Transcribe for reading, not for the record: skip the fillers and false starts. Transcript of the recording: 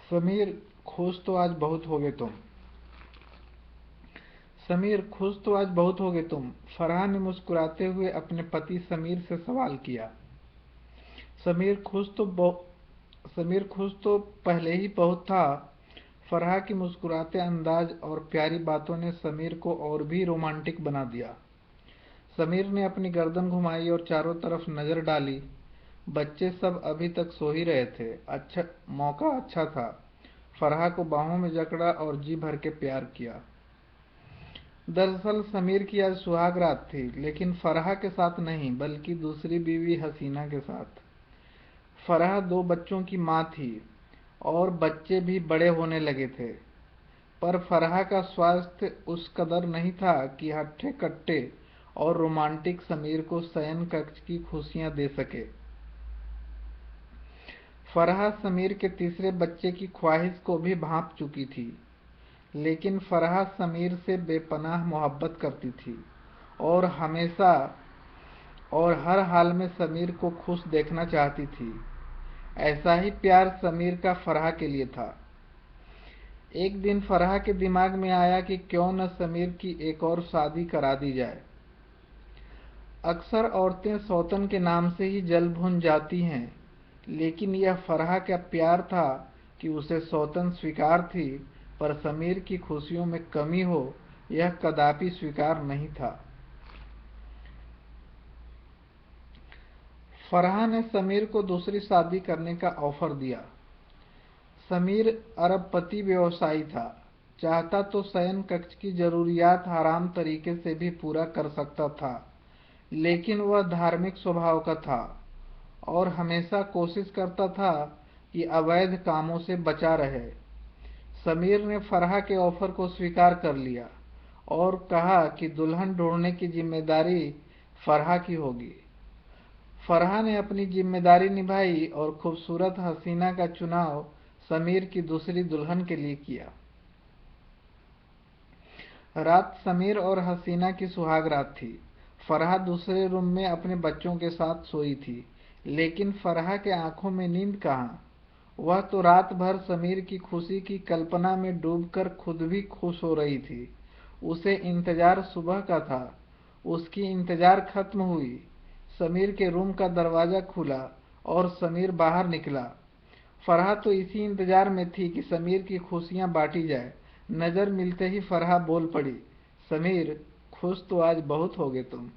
समीर, खुश तो आज बहुत होगे तुम। समीर, खुश तो आज बहुत होगे तुम। फरहा ने मुस्कुराते हुए अपने पति समीर से सवाल किया। समीर खुश तो समीर खुश तो पहले ही बहुत था। फरहा की मुस्कुराते अंदाज और प्यारी बातों ने समीर को और भी रोमांटिक बना दिया। समीर ने अपनी गर्दन घुमाई और चारों तरफ नजर डाली। बच्चे सब अभी तक सो ही रहे थे। मौका अच्छा था। फरहा को बाहों में जकड़ा और जी भर के प्यार किया। दरअसल समीर की आज सुहाग रात थी, लेकिन फरहा के साथ नहीं, बल्कि दूसरी बीवी हसीना के साथ। फरहा दो बच्चों की माँ थी और बच्चे भी बड़े होने लगे थे। पर फरहा का स्वास्थ्य उस कदर नहीं था कि हट्टे कट्टे और रोमांटिक समीर को शयन कक्ष की खुशियां दे सके। फरहा समीर के तीसरे बच्चे की ख्वाहिश को भी भांप चुकी थी, लेकिन फरहा समीर से बेपनाह मोहब्बत करती थी और हमेशा और हर हाल में समीर को खुश देखना चाहती थी। ऐसा ही प्यार समीर का फरहा के लिए था। एक दिन फरहा के दिमाग में आया कि क्यों न समीर की एक और शादी करा दी जाए। अक्सर औरतें सौतन के नाम से ही जल भुन जाती हैं, लेकिन यह फरहा का प्यार था कि उसे सौतन स्वीकार थी, पर समीर की खुशियों में कमी हो यह कदापि स्वीकार नहीं था। फरहा ने समीर को दूसरी शादी करने का ऑफर दिया। समीर अरबपति व्यवसायी था। चाहता तो शयन कक्ष की जरूरियात हराम तरीके से भी पूरा कर सकता था, लेकिन वह धार्मिक स्वभाव का था और हमेशा कोशिश करता था कि अवैध कामों से बचा रहे। समीर ने फरहा के ऑफर को स्वीकार कर लिया और कहा कि दुल्हन ढूंढने की जिम्मेदारी फरहा की होगी। फरहा ने अपनी जिम्मेदारी निभाई और खूबसूरत हसीना का चुनाव समीर की दूसरी दुल्हन के लिए किया। रात समीर और हसीना की सुहाग रात थी। फरहा दूसरे रूम में अपने बच्चों के साथ सोई थी, लेकिन फरहा के आंखों में नींद कहाँ। वह तो रात भर समीर की खुशी की कल्पना में डूबकर खुद भी खुश हो रही थी। उसे इंतजार सुबह का था। उसकी इंतजार खत्म हुई। समीर के रूम का दरवाजा खुला और समीर बाहर निकला। फरहा तो इसी इंतजार में थी कि समीर की खुशियां बांटी जाए। नजर मिलते ही फरहा बोल पड़ी, समीर, खुश तो आज बहुत होगे तुम।